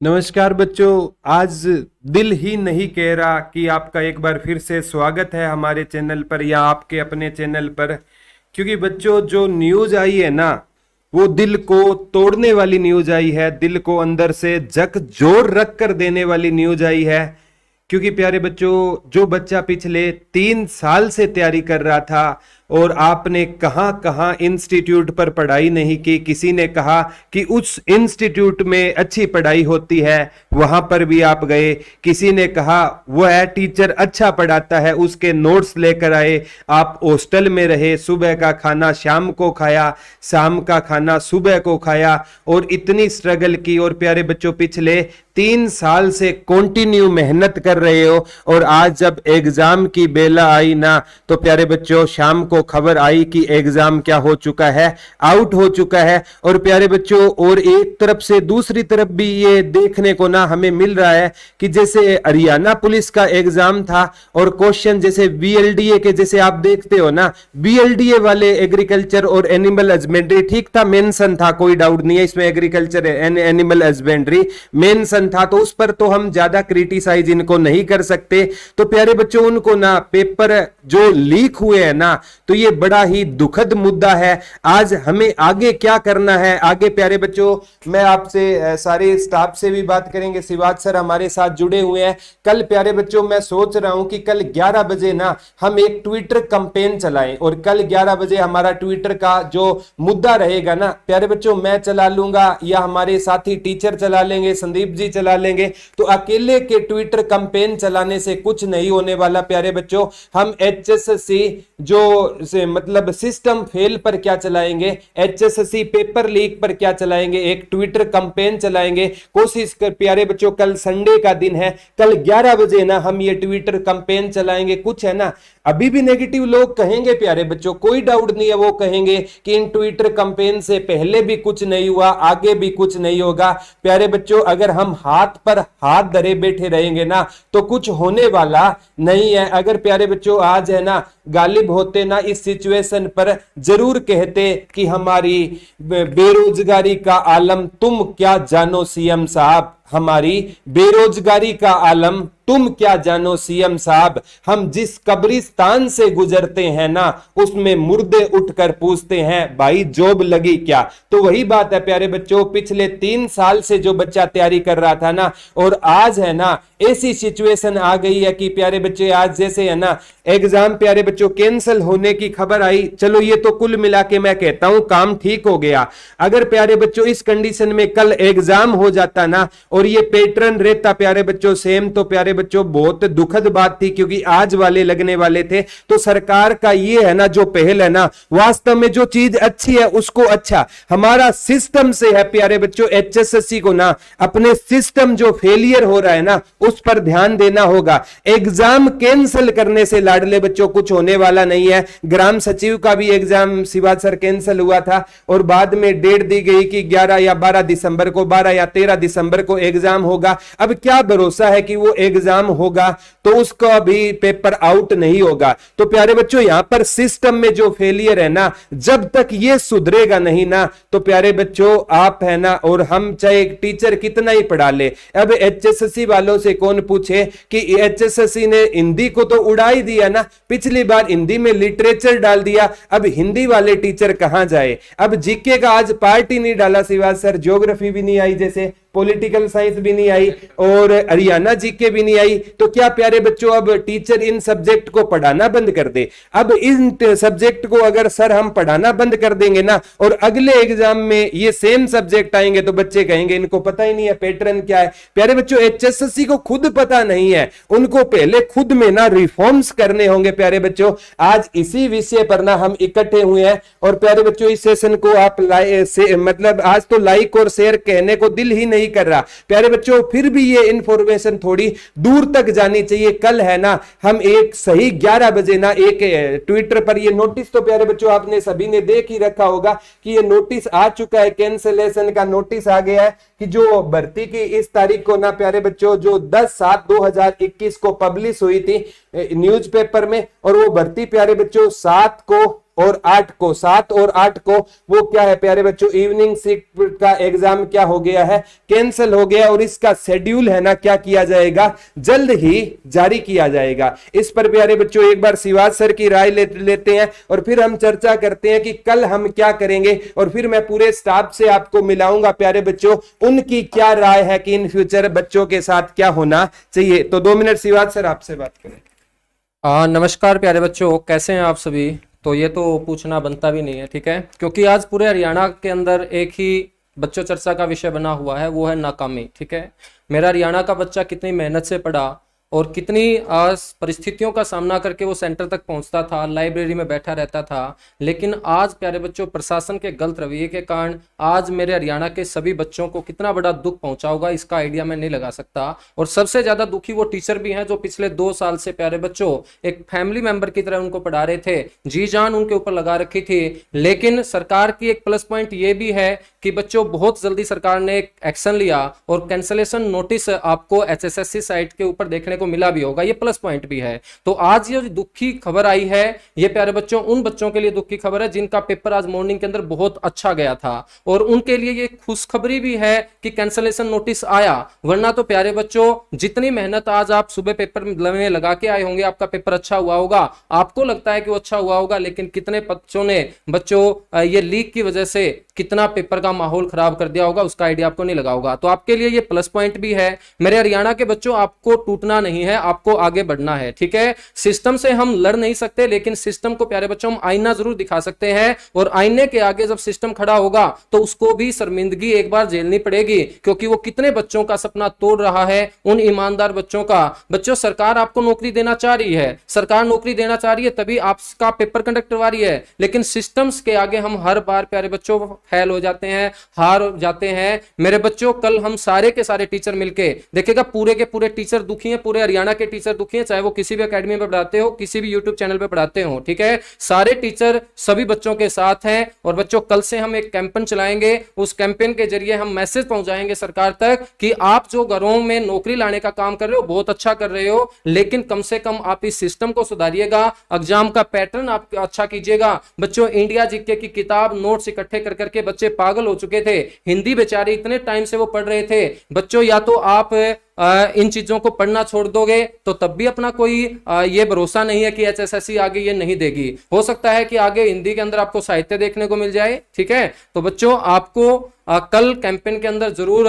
नमस्कार बच्चों। आज दिल ही नहीं कह रहा कि आपका एक बार फिर से स्वागत है हमारे चैनल पर या आपके अपने चैनल पर। क्योंकि बच्चों जो न्यूज़ आई है ना, वो दिल को तोड़ने वाली न्यूज़ आई है, दिल को अंदर से झकझोर रख कर देने वाली न्यूज़ आई है। क्योंकि प्यारे बच्चों, जो बच्चा पिछले 3 साल से तैयारी कर रहा था और आपने कहां कहां इंस्टीट्यूट पर पढ़ाई नहीं की, किसी ने कहा कि उस इंस्टीट्यूट में अच्छी पढ़ाई होती है, वहां पर भी आप गए। किसी ने कहा वो है टीचर अच्छा पढ़ाता है, उसके नोट्स लेकर आए। आप हॉस्टल में रहे, सुबह का खाना शाम को खाया, शाम का खाना सुबह को खाया और इतनी स्ट्रगल की। और प्यारे बच्चों, पिछले 3 साल से कंटिन्यू मेहनत कर रहे हो और आज जब एग्जाम की बेला आई ना, तो प्यारे बच्चों शाम को खबर आई कि एग्जाम क्या हो चुका है, आउट हो चुका है। और प्यारे बच्चों, और एक तरफ से दूसरी तरफ भी ये देखने को ना हमें मिल रहा है कि जैसे हरियाणा पुलिस का एग्जाम था और क्वेश्चन जैसे बीएलडीए के, जैसे आप देखते हो ना, बीएलडीए वाले एग्रीकल्चर और एनिमल हस्बेंड्री ठीक था, मेंशन था, कोई डाउट नहीं है इसमें, agriculture and animal husbandry mention था, तो उस पर तो हम ज्यादा क्रिटिसाइज इनको नहीं कर सकते। तो प्यारे बच्चों, उनको ना पेपर जो लीक हुए हैं ना, तो ये बड़ा ही दुखद मुद्दा है। आज हमें आगे क्या करना है, आगे प्यारे बच्चों मैं आपसे सारे स्टाफ से भी बात करेंगे। शिवाज सर हमारे साथ जुड़े हुए हैं। कल प्यारे बच्चों मैं सोच रहा हूं कि कल 11 बजे ना हम एक ट्विटर कैंपेन चलाएं, और कल 11 बजे हमारा ट्विटर का जो मुद्दा रहेगा ना प्यारे बच्चों, मैं चला लूंगा या हमारे साथी टीचर चला लेंगे, संदीप जी चला लेंगे। तो अकेले के ट्विटर कैंपेन चलाने से कुछ नहीं होने वाला प्यारे बच्चों। हम एचएसएससी जो मतलब सिस्टम फेल पर क्या चलाएंगे, एचएसएससी पेपर लीक पर क्या चलाएंगे, एक ट्विटर कैंपेन चलाएंगे। कोशिश कर प्यारे बच्चों, कल संडे का दिन है, कल 11 बजे ना हम ये ट्विटर कैंपेन चलाएंगे। कुछ है ना, अभी भी नेगेटिव लोग कहेंगे प्यारे बच्चों, कोई डाउट नहीं है, वो कहेंगे कि इन ट्विटर कैंपेन से पहले भी कुछ नहीं हुआ, आगे भी कुछ नहीं होगा। प्यारे बच्चों, अगर हम हाथ पर हाथ धरे बैठे रहेंगे ना तो कुछ होने वाला नहीं है। अगर प्यारे बच्चों आज है ना गालिब होते ना इस सिचुएशन पर, जरूर कहते कि हमारी बेरोजगारी का आलम तुम क्या जानो सीएम साहब, हमारी बेरोजगारी का आलम तुम क्या जानो सीएम साहब। हम जिस कब्रिस्तान से गुजरते हैं ना, उसमें मुर्दे उठकर पूछते हैं भाई जॉब लगी क्या। तो वही बात है प्यारे बच्चों, पिछले 3 साल से जो बच्चा तैयारी कर रहा था ना, और आज है ना ऐसी सिचुएशन आ गई है कि प्यारे बच्चे आज जैसे है ना एग्जाम प्यारे बच्चों कैंसिल होने की खबर आई। चलो ये तो कुल मिला के मैं कहता हूं काम ठीक हो गया। अगर प्यारे बच्चों इस कंडीशन में कल एग्जाम हो जाता ना और ये पैटर्न रहता प्यारे बच्चों सेम, तो प्यारे बच्चों बहुत दुखद बात थी, क्योंकि आज वाले लगने वाले थे। तो सरकार का ये है ना जो पहल है ना, वास्तव में जो चीज अच्छी है उसको अच्छा हमारा सिस्टम से है प्यारे बच्चों। एचएसएससी को ना अपने सिस्टम जो फेलियर हो रहा है ना उस पर ध्यान देना होगा। एग्जाम कैंसिल करने से लाडले बच्चों कुछ होने वाला नहीं है। ग्राम सचिव का भी एग्जाम शिवाज सर कैंसिल हुआ था और बाद में डेट दी गई कि 11 या 12 दिसंबर को, 12 या 13 दिसंबर को एग्जाम होगा। अब क्या भरोसा है कि वो एग्जाम होगा तो उसका भी पेपर आउट नहीं होगा। तो प्यारे बच्चों यहां पर सिस्टम में जो फेलियर है ना, जब तक ये सुधरेगा नहीं ना, तो प्यारे बच्चों आप है ना और हम चाहे टीचर कितना ही पढ़ा ले, अब एचएसएससी वालों से कौन पूछे कि एचएसएससी ने हिंदी को तो उड़ा ही दिया ना, पिछली बार हिंदी में लिटरेचर डाल दिया, अब हिंदी वाले टीचर कहां जाए। अब जीके का आज पार्ट ही नहीं डाला शिवाज सर, ज्योग्राफी भी नहीं आई, जैसे पॉलिटिकल साइंस भी नहीं आई और हरियाणा जीके भी नहीं आई। तो क्या प्यारे बच्चों अब टीचर इन सब्जेक्ट को पढ़ाना बंद कर दे। अब इन सब्जेक्ट को अगर सर हम पढ़ाना बंद कर देंगे ना और अगले एग्जाम में ये सेम सब्जेक्ट आएंगे तो बच्चे कहेंगे इनको पता ही नहीं है पैटर्न क्या है। प्यारे बच्चों एचएसएससी को खुद पता नहीं है, उनको पहले खुद में ना रिफॉर्म्स करने होंगे प्यारे बच्चों। आज इसी विषय पर ना हम इकट्ठे हुए हैं और प्यारे बच्चों इस सेशन को आप मतलब आज तो लाइक और शेयर कहने को दिल ही नहीं कर रहा प्यारे बच्चों, फिर भी ये इंफॉर्मेशन थोड़ी दूर तक जानी चाहिए। कल है ना हम एक सही 11 बजे ना एक ट्विटर पर ये नोटिस, तो प्यारे बच्चों आपने सभी ने देख ही रखा होगा कि ये नोटिस आ चुका है, कैंसिलेशन का नोटिस आ गया है कि जो भर्ती की इस तारीख को ना प्यारे बच्चों जो 10/7/2021 को पब्लिश हुई थी न्यूज़पेपर में, और वो भर्ती प्यारे बच्चों 7 को और 8 को, 7 और 8 को वो क्या है प्यारे बच्चों, इवनिंग शिफ्ट का एग्जाम क्या हो गया है, कैंसिल हो गया, और इसका शेड्यूल है ना क्या किया जाएगा, जल्द ही जारी किया जाएगा। इस पर प्यारे बच्चों एक बार शिवाज सर की राय लेते हैं और फिर हम चर्चा करते हैं कि कल हम क्या करेंगे, और फिर मैं पूरे स्टाफ से आपको मिलाऊंगा प्यारे बच्चों, उनकी क्या राय है कि इन फ्यूचर बच्चों के साथ क्या होना चाहिए। तो 2 मिनट शिवाज सर आपसे बात करें। नमस्कार प्यारे बच्चों, कैसे हैं आप सभी। तो ये तो पूछना बनता भी नहीं है, ठीक है, क्योंकि आज पूरे हरियाणा के अंदर एक ही बच्चों चर्चा का विषय बना हुआ है, वो है नाकामी। ठीक है, मेरा हरियाणा का बच्चा कितनी मेहनत से पढ़ा और कितनी परिस्थितियों का सामना करके वो सेंटर तक पहुंचता था, लाइब्रेरी में बैठा रहता था, लेकिन आज प्यारे बच्चों प्रशासन के गलत रवैये के कारण आज मेरे हरियाणा के सभी बच्चों को कितना बड़ा दुख पहुंचा होगा, इसका आइडिया मैं नहीं लगा सकता। और सबसे ज्यादा दुखी वो टीचर भी हैं जो पिछले 2 साल से प्यारे बच्चों एक फैमिली मेंबर की तरह उनको पढ़ा रहे थे, जी जान उनके ऊपर लगा रखी थी। लेकिन सरकार की एक प्लस पॉइंट ये भी है कि बच्चों बहुत जल्दी सरकार ने एक एक्शन लिया और कैंसलेशन नोटिस आपको HSSC साइट के ऊपर देखने को मिला भी होगा, ये प्लस पॉइंट भी है। तो आज ये दुखी खबर आई है, ये प्यारे बच्चों उन बच्चों के लिए दुखी खबर है जिनका पेपर आज मॉर्निंग के अंदर बहुत अच्छा गया था, और उनके लिए ये खुशखबरी भी है कि कैंसलेशन नोटिस आया। वरना तो प्यारे बच्चों जितनी मेहनत आज आप सुबह पेपर में लगा के आए होंगे, आपका पेपर अच्छा हुआ होगा, आपको लगता है कि वो अच्छा हुआ होगा, लेकिन कितने बच्चों ये लीक की वजह से कितना पेपर का माहौल खराब कर दिया होगा, उसका आइडिया आपको नहीं लगा होगा। तो आपके लिए ये प्लस पॉइंट भी है। मेरे हरियाणा के बच्चों, आपको टूटना नहीं है, आपको आगे बढ़ना है। ठीक है, सिस्टम से हम लड़ नहीं सकते, लेकिन सिस्टम को प्यारे बच्चों हम आईना जरूर दिखा सकते हैं, और आईने के आगे जब सिस्टम खड़ा होगा तो उसको भी शर्मिंदगी एक बार झेलनी पड़ेगी, क्योंकि वो कितने बच्चों का सपना तोड़ रहा है, उन ईमानदार बच्चों का। बच्चों, सरकार आपको नौकरी देना चाह रही है, सरकार नौकरी देना चाह रही है, तभी आपका पेपर कंडक्ट करवा रही है, लेकिन सिस्टम्स के आगे हम हर बार प्यारे बच्चों फेल हो जाते हैं, हार जाते हैं। मेरे बच्चों, कल हम सारे के सारे टीचर मिलके देखिएगा, पूरे के पूरे टीचर दुखी हैं, पूरे हरियाणा के टीचर दुखी हैं, चाहे वो किसी भी एकेडमी में पढ़ाते हो, किसी भी यूट्यूब चैनल पे पढ़ाते हो। ठीक है, सारे टीचर सभी बच्चों के साथ हैं। और बच्चों, कल से हम एक कैंपेन चलाएंगे, उस कैंपेन के जरिए हम मैसेज पहुंचाएंगे सरकार तक कि आप जो घरों में नौकरी लाने का काम कर रहे हो बहुत अच्छा कर रहे हो, लेकिन कम से कम आप इस सिस्टम को सुधारिएगा, एग्जाम का पैटर्न आप अच्छा कीजिएगा। बच्चों, इंडिया जीके की किताब नोट्स इकट्ठे कर करके बच्चे पागल हो चुके थे, हिंदी बेचारे इतने टाइम से वो पढ़ रहे थे। बच्चों, या तो आप इन चीजों को पढ़ना छोड़ दोगे तो तब भी अपना कोई ये भरोसा नहीं है कि HSSC आगे ये नहीं देगी। हो सकता है कि आगे हिंदी के अंदर आपको साहित्य देखने को मिल जाए। ठीक है, तो बच्चों आपको कल कैंपेन के अंदर जरूर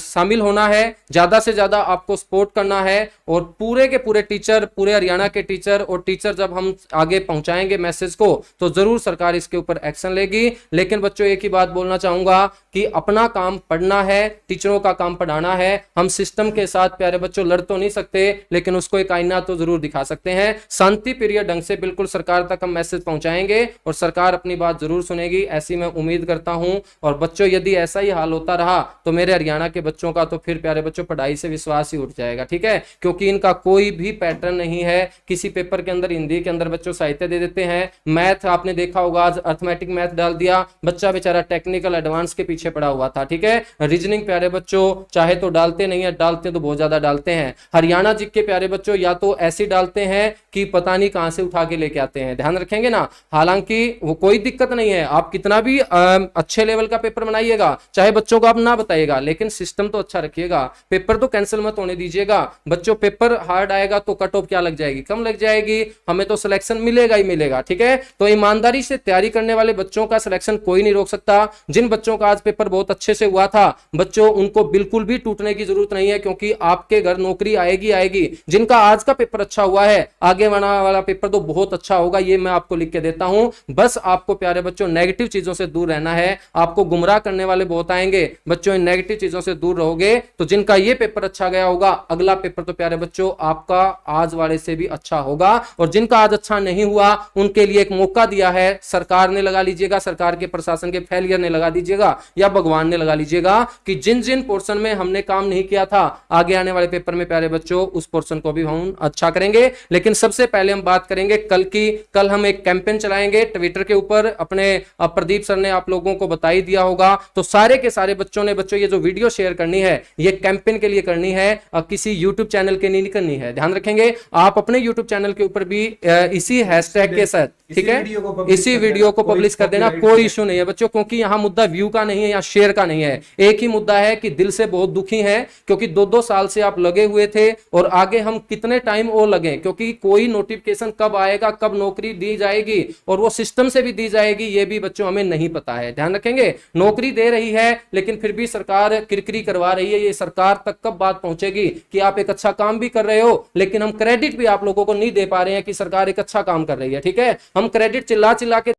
शामिल होना है, ज्यादा से ज्यादा आपको सपोर्ट करना है, और पूरे के पूरे टीचर, पूरे हरियाणा के टीचर और टीचर जब हम आगे पहुंचाएंगे मैसेज को तो जरूर सरकार इसके ऊपर एक्शन लेगी। लेकिन बच्चों, एक ही बात बोलना चाहूंगा कि अपना काम पढ़ना है, टीचरों का काम पढ़ाना है। हम सिस्टम के साथ प्यारे बच्चों लड़ तो नहीं सकते, लेकिन उसको एक आईना तो जरूर दिखा सकते हैं। शांति प्रिय ढंग से बिल्कुल सरकार तक हम मैसेज पहुंचाएंगे और सरकार अपनी बात जरूर सुनेगी, ऐसी मैं उम्मीद करता हूं। और बच्चों, यदि ऐसा ही हाल होता रहा तो मेरे हरियाणा के बच्चों का तो फिर प्यारे बच्चों पढ़ाई से विश्वास ही उठ जाएगा। ठीक है, क्योंकि इनका कोई भी पैटर्न नहीं है। किसी पेपर के अंदर हिंदी के अंदर बच्चों साहित्य दे देते हैं, मैथ आपने देखा होगा आज अर्थमेटिक मैथ डाल दिया, बच्चा बेचारा टेक्निकल एडवांस के पीछे पड़ा हुआ था। ठीक है, रीजनिंग प्यारे बच्चों चाहे तो डालते नहीं है, डालते तो बहुत ज्यादा डालते हैं। हरियाणा जी के प्यारे बच्चों या तो ऐसे डालते हैं कि पता नहीं कहां से उठा के लेके आते हैं, ध्यान रखेंगे ना। हालांकि वो कोई दिक्कत नहीं है, आप कितना भी अच्छे लेवल का पेपर बनाइएगा, चाहे बच्चों को आप ना बताइएगा, लेकिन सिस्टम तो अच्छा रखिएगा, पेपर तो कैंसिल मत होने दीजिएगा। बच्चों, पेपर हार्ड आएगा तो कट ऑफ क्या लग जाएगी, कम लग जाएगी, हमें तो सिलेक्शन मिलेगा ही मिलेगा। ठीक है, तो ईमानदारी से तैयारी करने वाले बच्चों का सिलेक्शन कोई नहीं रोक सकता। जिन बच्चों का आज पेपर बहुत अच्छे से हुआ था बच्चों, उनको बिल्कुल भी टूटने की जरूरत नहीं है, क्योंकि आपके घर नौकरी आएगी आएगी। जिनका आज का पेपर अच्छा हुआ है, आगे वाला पेपर तो बहुत अच्छा होगा, ये मैं आपको लिख के देता हूं। बस आपको प्यारे बच्चों नेगेटिव चीजों से दूर रहना है, आपको गुमराह करने वाले बहुत आएंगे। बच्चों, इन नेगेटिव चीजों से दूर रहोगे तो जिनका ये पेपर अच्छा गया होगा, अगला पेपर तो प्यारे बच्चों आपका आज वाले से भी अच्छा होगा। और जिनका आज अच्छा नहीं हुआ, उनके लिए एक मौका दिया है सरकार ने, लगा लीजिएगा, सरकार के प्रशासन के फेलियर ने लगा दीजिएगा, या भगवान ने लगा लीजिएगा, कि जिन जिन पोर्शन में हमने काम नहीं किया था, आगे आने वाले पेपर में प्यारे बच्चों उस पोर्शन को भी हम अच्छा करेंगे। लेकिन सबसे पहले हम बात करेंगे कल की। कल हम एक कैंपेन चलाएंगे ट्विटर के ऊपर, अपने प्रदीप सर ने आप लोगों को बता ही दिया होगा, तो सारे के सारे बच्चों ने ये जो वीडियो शेयर करनी है ये कैंपेन के लिए करनी है और किसी यूट्यूब चैनल के लिए नहीं करनी है। ध्यान रखेंगे आप अपने यूट्यूब चैनल के ऊपर भी इसी हैशटैग के साथ, ठीक है, इसी वीडियो को पब्लिश कर देना, कोई इशू नहीं है बच्चों, क्योंकि यहां मुद्दा व्यू का नहीं है या शेयर का नहीं है। एक ही मुद्दा है कि दिल से बहुत दुखी है, क्योंकि 2-2 साल से आप लगे हुए थे और आगे हम कितने टाइम और लगे, क्योंकि कोई नोटिफिकेशन कब आएगा, कब नौकरी दी जाएगी और वो सिस्टम से भी दी जाएगी ये भी बच्चों हमें नहीं पता है। ध्यान रखेंगे, नौकरी दे रही है लेकिन फिर भी सरकार किरकिरी करवा रही है। ये सरकार तक कब बात पहुंचेगी कि आप एक अच्छा काम भी कर रहे हो लेकिन हम क्रेडिट भी आप लोगों को नहीं दे पा रहे हैं कि सरकार एक अच्छा काम कर रही है। ठीक है, हम क्रेडिट चिल्ला चिल्ला के